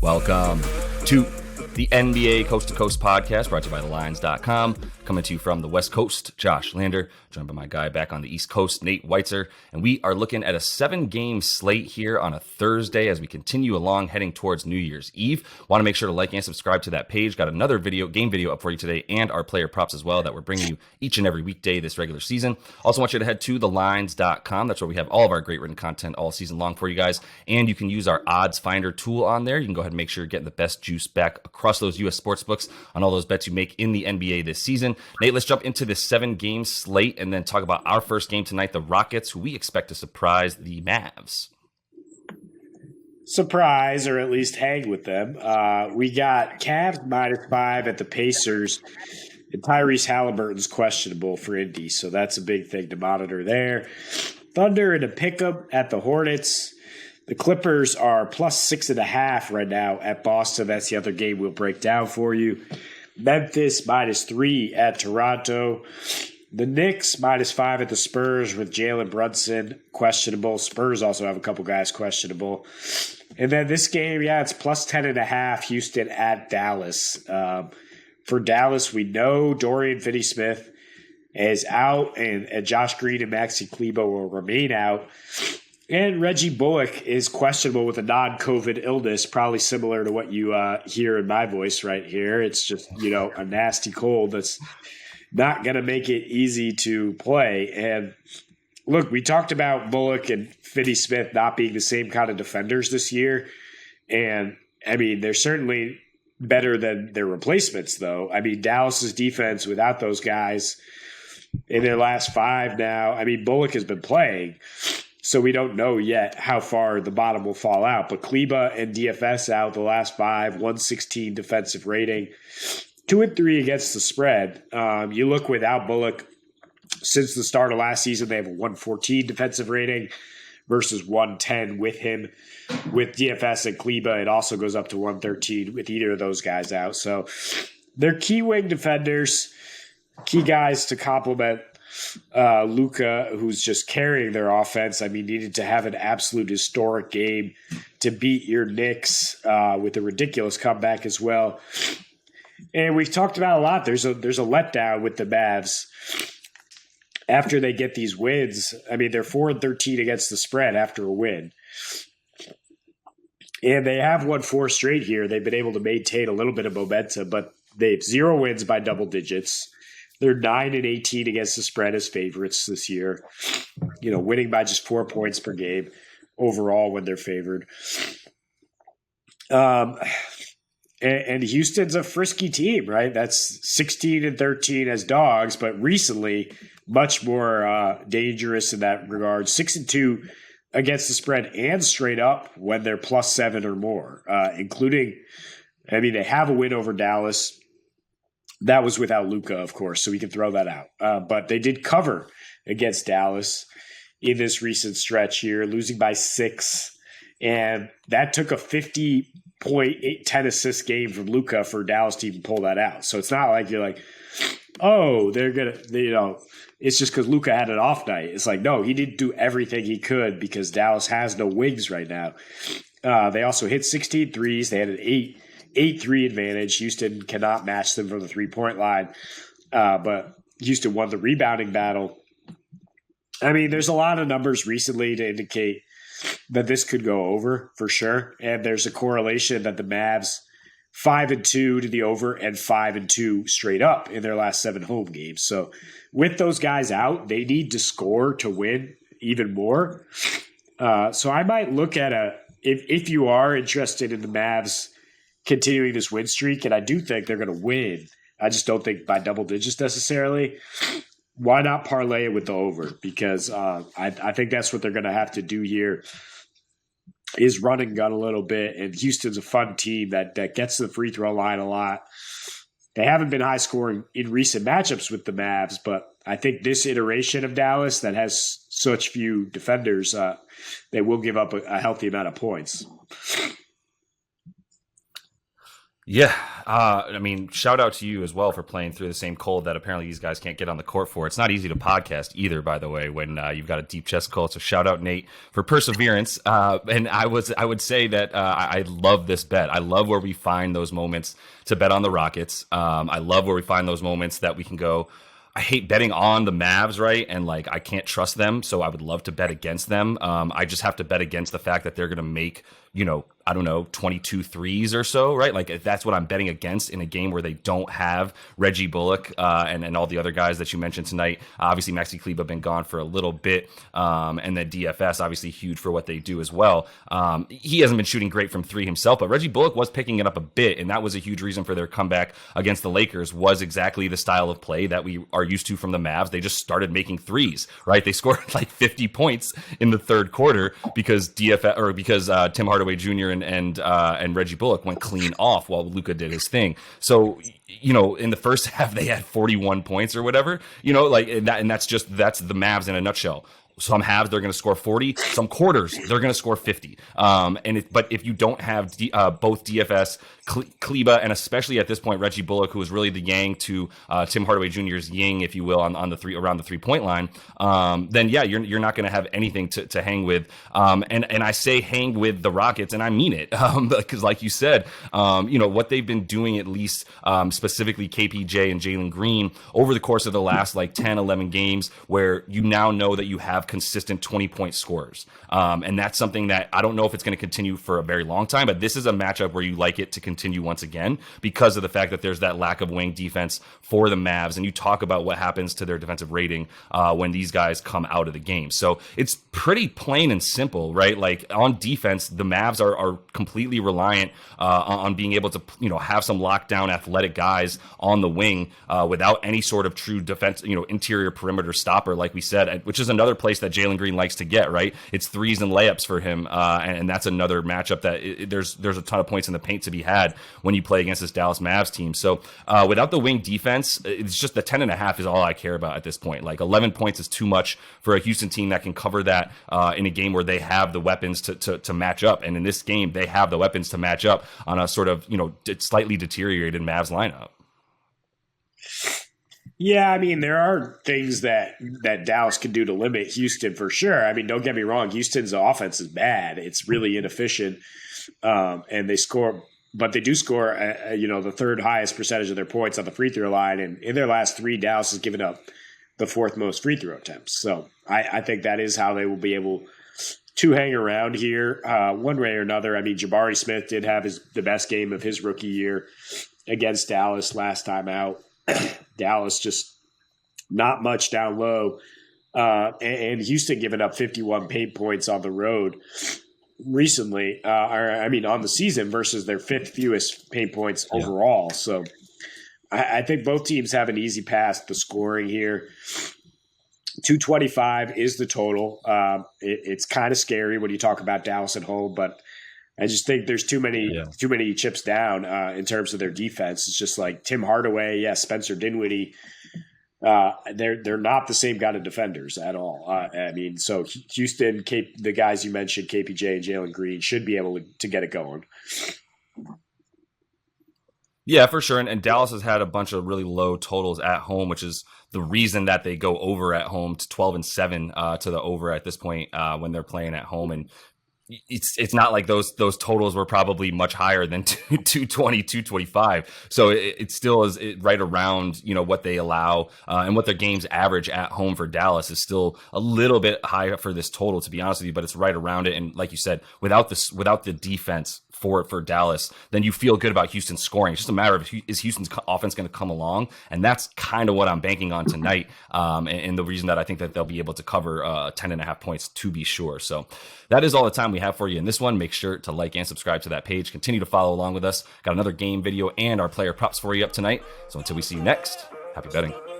Welcome to the NBA Coast to Coast podcast brought to you by thelines.com. Coming to you from the West Coast, Josh Lander, joined by my guy back on the East Coast, Nate Weitzer. And we are looking at a 7-game slate here on a Thursday as we continue along heading towards New Year's Eve. Want to make sure to like and subscribe to that page. Got another game video up for you today and our player props as well that we're bringing you each and every weekday this regular season. Also want you to head to thelines.com. That's where we have all of our great written content all season long for you guys. And you can use our odds finder tool on there. You can go ahead and make sure you're getting the best juice back across those U.S. sports books on all those bets you make in the NBA this season. Nate, let's jump into this 7-game slate and then talk about our first game tonight, the Rockets, who we expect to surprise the Mavs. Surprise, or at least hang with them. We got Cavs -5 at the Pacers, and Tyrese Halliburton's questionable for Indy, so that's a big thing to monitor there. Thunder in a pickup at the Hornets. The Clippers are +6.5 right now at Boston. That's the other game we'll break down for you. Memphis -3 at Toronto. The Knicks -5 at the Spurs with Jalen Brunson questionable. Spurs also have a couple guys questionable. And then this game, it's +10.5 Houston at Dallas. For Dallas, we know Dorian Finney-Smith is out and Josh Green and Maxi Kleber will remain out. And Reggie Bullock is questionable with a non-COVID illness, probably similar to what you hear in my voice right here. It's just, a nasty cold that's not going to make it easy to play. And look, we talked about Bullock and Finney-Smith not being the same kind of defenders this year. And, they're certainly better than their replacements, though. Dallas's defense without those guys in their last 5 now, Bullock has been playing. So we don't know yet how far the bottom will fall out. But Kleba and DFS out the last 5, 116 defensive rating, 2-3 against the spread. You look without Bullock, since the start of last season, they have a 114 defensive rating versus 110 with him. With DFS and Kleba, it also goes up to 113 with either of those guys out. So they're key wing defenders, key guys to complement Luka, who's just carrying their offense. Needed to have an absolute historic game to beat your Knicks with a ridiculous comeback as well. And we've talked about a lot. There's a letdown with the Mavs after they get these wins. They're 4-13 against the spread after a win. And they have won 4 straight here. They've been able to maintain a little bit of momentum, but they have 0 wins by double digits. They're 9-18 against the spread as favorites this year, winning by just 4 points per game overall when they're favored. And Houston's a frisky team, right? That's 16-13 as dogs, but recently much more dangerous in that regard. 6-2 against the spread and straight up when they're +7 or more, including, they have a win over Dallas. That was without Luka, of course, so we can throw that out. But they did cover against Dallas in this recent stretch here, losing by 6. And that took a 50-point, 10-assist game from Luka for Dallas to even pull that out. So it's not like you're like, oh, they're going to, it's just because Luka had an off night. It's like, no, he didn't do everything he could because Dallas has no wings right now. They also hit 16 threes. They had an 8-3 advantage. Houston cannot match them from the three-point line. But Houston won the rebounding battle. There's a lot of numbers recently to indicate that this could go over for sure. And there's a correlation that the Mavs 5-2 to the over and 5-2 straight up in their last 7 home games. So with those guys out, they need to score to win even more. So I might look at if you are interested in the Mavs continuing this win streak, and I do think they're going to win. I just don't think by double digits necessarily. Why not parlay it with the over? Because I think that's what they're going to have to do here is run and gun a little bit. And Houston's a fun team that gets to the free throw line a lot. They haven't been high scoring in recent matchups with the Mavs, but I think this iteration of Dallas that has such few defenders, they will give up a healthy amount of points. Yeah, I mean, shout out to you as well for playing through the same cold that apparently these guys can't get on the court for. It's not easy to podcast either, by the way, when you've got a deep chest cold. So shout out Nate for perseverance. And I would say that I love this bet. I love where we find those moments to bet on the Rockets. I love where we find those moments that we can go. I hate betting on the Mavs, right? And like, I can't trust them. So I would love to bet against them. I just have to bet against the fact that they're going to make, I don't know, 22 threes or so, right? Like that's what I'm betting against in a game where they don't have Reggie Bullock and all the other guys that you mentioned tonight. Obviously, Maxi Kleber been gone for a little bit. And then DFS, obviously huge for what they do as well. He hasn't been shooting great from three himself, but Reggie Bullock was picking it up a bit. And that was a huge reason for their comeback against the Lakers, was exactly the style of play that we are used to from the Mavs. They just started making threes, right? They scored like 50 points in the third quarter because Tim Hardaway Jr. and Reggie Bullock went clean off while Luka did his thing. So, in the first half they had 41 points or whatever, and that's the Mavs in a nutshell. Some halves they're going to score 40. Some quarters they're going to score 50. But if you don't have both DFS, Kleba, and especially at this point Reggie Bullock, who is really the yang to Tim Hardaway Jr.'s yin, if you will, on the around the 3-point line, then yeah, you're not going to have anything to hang with. And I say hang with the Rockets, and I mean it, because like you said, what they've been doing, at least specifically KPJ and Jalen Green, over the course of the last like 10, 11 games, where you now know that you have consistent 20-point scorers. And that's something that I don't know if it's going to continue for a very long time, but this is a matchup where you like it to continue once again because of the fact that there's that lack of wing defense for the Mavs. And you talk about what happens to their defensive rating when these guys come out of the game. So it's pretty plain and simple, right? Like on defense, the Mavs are completely reliant on being able to, have some lockdown athletic guys on the wing without any sort of true defense, interior perimeter stopper, like we said, which is another place that Jalen Green likes to get, right? It's threes and layups for him. And that's another matchup that there's a ton of points in the paint to be had when you play against this Dallas Mavs team. So without the wing defense, it's just the 10.5 is all I care about at this point. Like 11 points is too much for a Houston team that can cover that in a game where they have the weapons to match up. And in this game, they have the weapons to match up on a sort of, slightly deteriorated Mavs lineup. Yeah, I mean, there are things that Dallas can do to limit Houston for sure. I mean, don't get me wrong. Houston's offense is bad. It's really inefficient. And they score, but they do score, the third highest percentage of their points on the free throw line. And in their last three, Dallas has given up the fourth most free throw attempts. So I think that is how they will be able to hang around here one way or another. I mean, Jabari Smith did have the best game of his rookie year against Dallas last time out. Dallas just not much down low. And Houston giving up 51 paint points on the road recently, on the season versus their fifth fewest paint points overall. So I think both teams have an easy pass to scoring here. 225 is the total. It's kind of scary when you talk about Dallas at home, but I just think there's too many chips down in terms of their defense. It's just like Tim Hardaway, Spencer Dinwiddie. They're not the same kind of defenders at all. So Houston, the guys you mentioned, KPJ and Jalen Green, should be able to get it going. Yeah, for sure. And Dallas has had a bunch of really low totals at home, which is the reason that they go over at home to 12-7 to the over at this point when they're playing at home. And it's not like those totals were probably much higher than 220, 225. So it still is right around, what they allow and what their games average at home for Dallas is still a little bit higher for this total, to be honest with you, but it's right around it. And like you said, without the defense for Dallas, then you feel good about Houston scoring. It's just a matter of, is Houston's offense going to come along? And that's kind of what I'm banking on tonight. And the reason that I think that they'll be able to cover 10.5 points, to be sure. So that is all the time we have for you in this one. Make sure to like and subscribe to that page. Continue to follow along with us. Got another game video and our player props for you up tonight. So until we see you next, happy betting.